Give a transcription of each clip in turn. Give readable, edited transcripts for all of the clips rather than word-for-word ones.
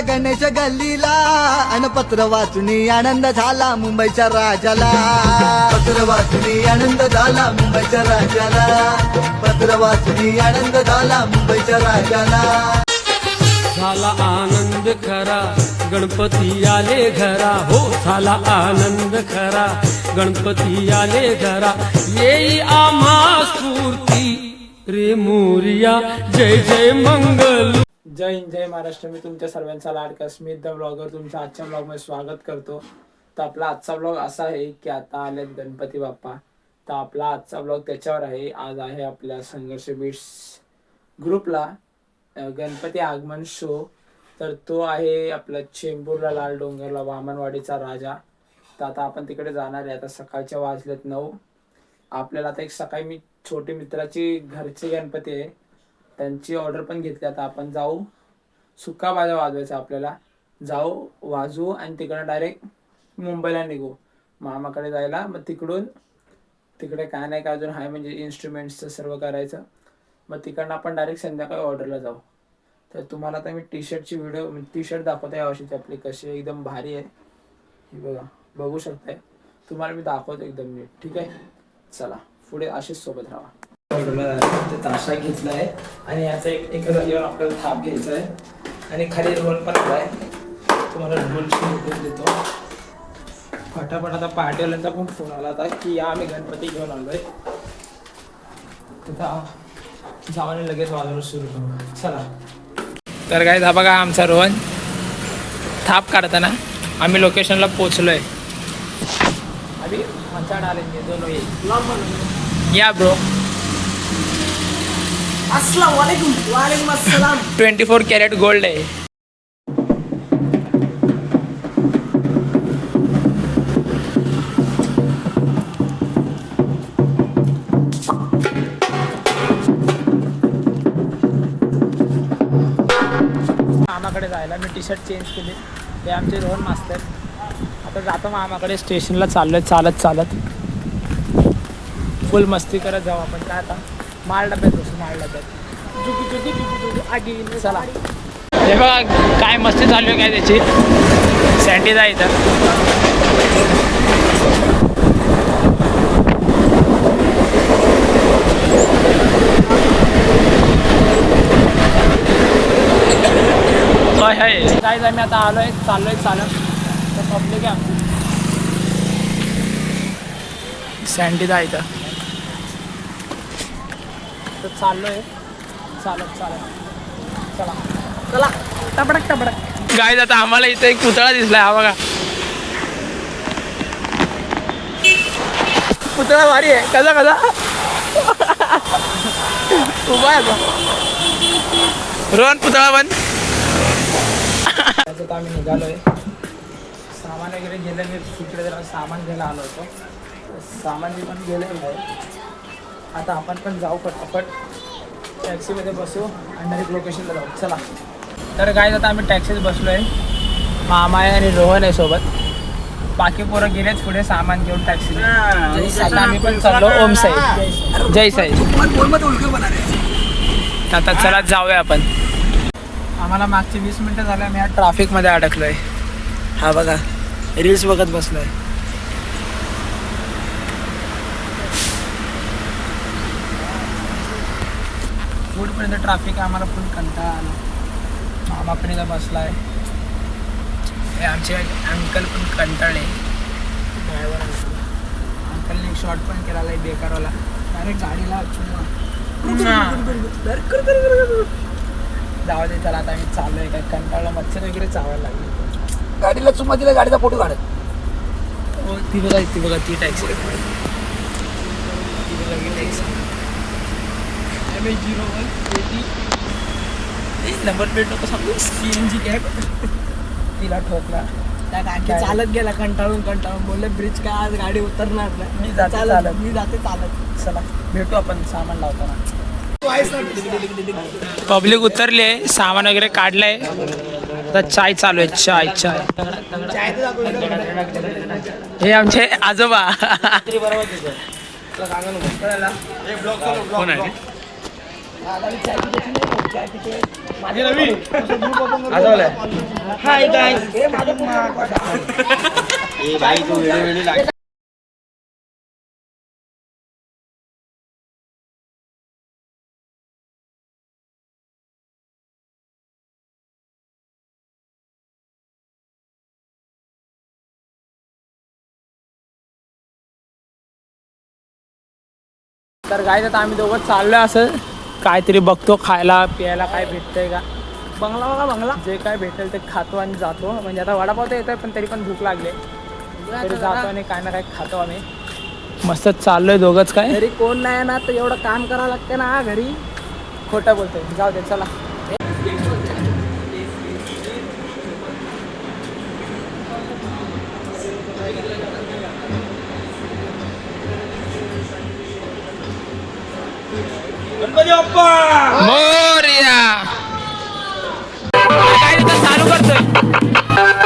गणेश गल्लीला अन पत्र वाचुनी आनंद झाला मुंबईच्या राजाला. पत्र वाचुनी आनंद झाला मुंबईच्या राजाला. पत्र वाचुनी आनंद झाला मुंबईच्या राजाला. झाला आनंद खरा गणपती आले घरा. हो झाला आनंद खरा गणपती आले घरा. येई आम्हा स्फूर्ती रे मोरिया जय जय मंगल. जय हिंद जय महाराष्ट्र. मी तुमच्या सर्वांचा लाडका स्मित द ब्लॉगर तुमच्या आजच्या ब्लॉगमध्ये स्वागत करतो. तर आपला आजचा ब्लॉग असा आहे की आता आलेत गणपती बाप्पा. तर आपला आजचा ब्लॉग त्याच्यावर आहे. आज आहे आपल्या संघर्ष बीट्स ग्रुपला गणपती आगमन शो. तर तो आहे आपला चेंबूरला लाल डोंगरला वामनवाडीचा राजा. तर आता आपण तिकडे जाणार आहे. आता सकाळच्या वाजलेत 9. आपल्याला आता एक सकाळी मी छोटी मित्राची घरचे गणपती आहे त्यांची ऑर्डर पण घेतली. आता आपण जाऊ सुक्का बाजा वाजवायचा आपल्याला. जाऊ वाजवू आणि तिकडं डायरेक्ट मुंबईला निघू मामाकडे जायला. मग तिकडे काय नाही काय अजून आहे म्हणजे इन्स्ट्रुमेंट्सचं सर्व करायचं. मग तिकडनं आपण डायरेक्ट संध्याकाळी ऑर्डरला जाऊ. तर तुम्हाला आता मी टी शर्ट दाखवतो या वर्षीची आपली कशी आहे. एकदम भारी आहे ही बघा बघू शकताय. तुम्हाला मी दाखवतो एकदम नीट. ठीक आहे चला पुढे असेच सोबत राहा. ऑर्डरला ताशा घेतला आहे आणि याचा एका जागेवर आपल्याला थाप घ्यायचा आहे आणि खाली रोल पण आहे. तुम्हाला रोलची देतो फटाफट. आता पार्टीवाल्यांचा पण फोन आला होता की या आम्ही गणपती घेऊन आलोय. तिथं जावाने लगेच वाजवणं सुरू करू. चला तर काय बघा आमचा रोहन थाप काढताना आम्ही लोकेशनला पोचलोय. अभी मंचा डालेंगे दोनों ये या ब्रो. अस्सलाम वालेकुम. वालेकुम अस्सलाम. 24 कॅरेट गोल्ड आहे. मामाकडे जायला मी टी शर्ट चेंज केली. हे आमचे रोहन मास्तर. आता जातो मामाकडे स्टेशनला चाललोय चालत फुल मस्ती करत जाऊ आपण. काय आता माल डब्यात बसू माल डब्यात आगी. चला हे बघा काय मस्ती चालू आहे काय त्याची. सँडी जा इथं. काय आम्ही आता आलोय चाललोय चालत. तर पब्लिक आहे आमची सँडी जा इथं. तर चाललोय चालत चला टपडक. गाय आता आम्हाला इथं एक पुतळा दिसलाय. हा बघा पुतळा भारी आहे. कसा उभा आहे रोहन पुतळा बन. आता आम्ही निघालोय. सामान वगैरे गेलं. मी तिकडे जरा सामान घ्यायला आलो होतो. सामान मी पण गेलेलं आहे. आता आपण पण जाऊ फटाफट टॅक्सीमध्ये बसू आणि डायरेक्ट लोकेशनला जाऊ. चला तर काय आता आम्ही टॅक्सीत बसलो आहे. मामा आहे आणि रोहन आहे सोबत. बाकी पोरं गेलेच पुढे सामान घेऊन टॅक्सीला. आता आम्ही पण चाललो ओम साई जय साई. आता चला जाऊया आपण. आम्हाला मागचे 20 मिनटं झालं मी या ट्रॅफिकमध्ये अडकलो आहे. हा बघा रील्स बघत बसलो आहे. पुढपर्यंत ट्रॅफिक आहे. आम्हाला फुल कंटाळा आला. मामा पण इथं बसला आहे. हे आमचे अंकल पण कंटाळले. ड्रायव्हर अंकलने एक शॉर्ट पण केला आहे बेकारवाला. डायरेक्ट गाडीला जाऊ दे. चला आता आम्ही चाललोय. काय कंटाळला मच्छर वगैरे चावायला लागली. गाडीला चुमा दिला गाडीचा फोटो काढत. हो ती बघा ती टॅक्सी नंबर प्लेट नको सांगू. CNG कॅब तिला ठोकला. त्या चालत गेला कंटाळून बोलले ब्रिज काय आज गाडी उतरणार नाही. मी जाते चालत. चला भेटू आपण सामान लावताना. पब्लिक उतरली आहे. सामान वगैरे काढलंय. आता चाय चालू आहे. चाय हे आमचे आजोबा. कोण आहे हाय गाइस ए भाई तू व्हिडिओ लाग तर गाईज आता आम्ही दोघं चाललोय असं काहीतरी बघतो खायला प्यायला काय भेटतंय का. बंगला बघा बंगला, जे काय भेटेल ते खातो आणि जातो. म्हणजे आता वडापाव तर येतोय पण तरी पण भूक लागली तरी जातो आणि काय ना काय खातो आम्ही. मस्त चाललोय दोघंच. काय घरी कोण नाही ना तर एवढं काम करावं लागतं ना घरी. खोटं बोलतोय, जाऊ दे चला. गणपती बाप्पा मोरया. काय आता चालू करतोय.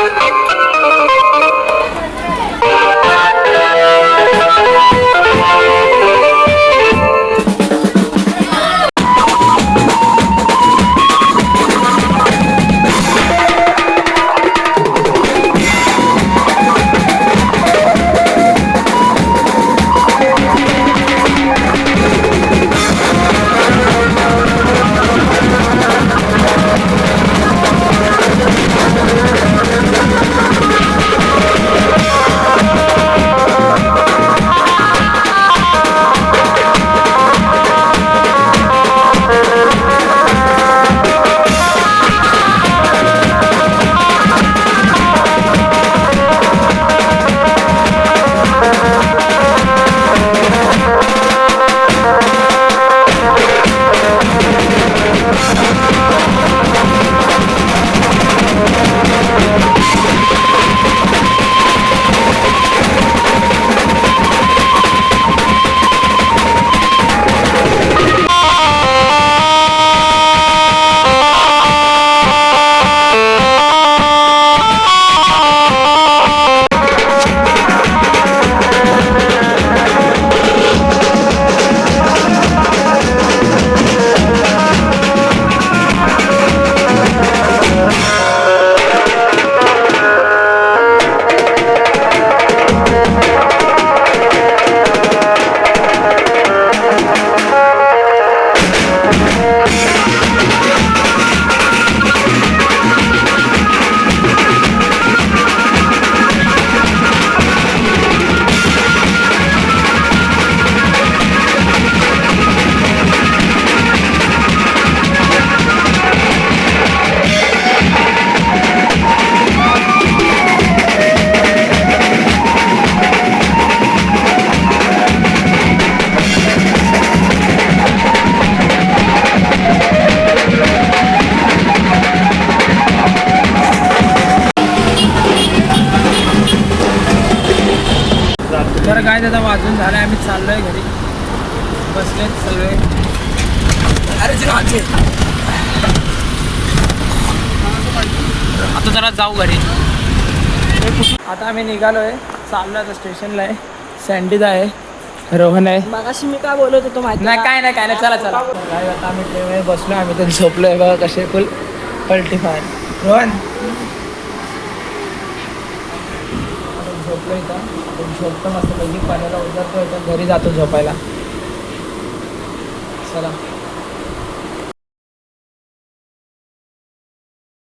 तर काय आता वाजून झालं, आम्ही चाललोय घरी. बसलेत सगळे. आता जरा जाऊ घरी. आता आम्ही निघालोय, चाललो आता स्टेशनला आहे. सँडीज आहे, रोहन आहे. मगाशी मी काय बोलत होतो माहिती नाही काय नाही काय नाही, चला चला. काय आता आम्ही ट्रेनमध्ये बसलो, आम्ही तर झोपलोय बघा कसे फुल पलटी फायर. रोहन झोपलो इथं, झोपतो मस्त पैकी. पाण्याला उतरतो इथं, घरी जातो झोपायला. चला.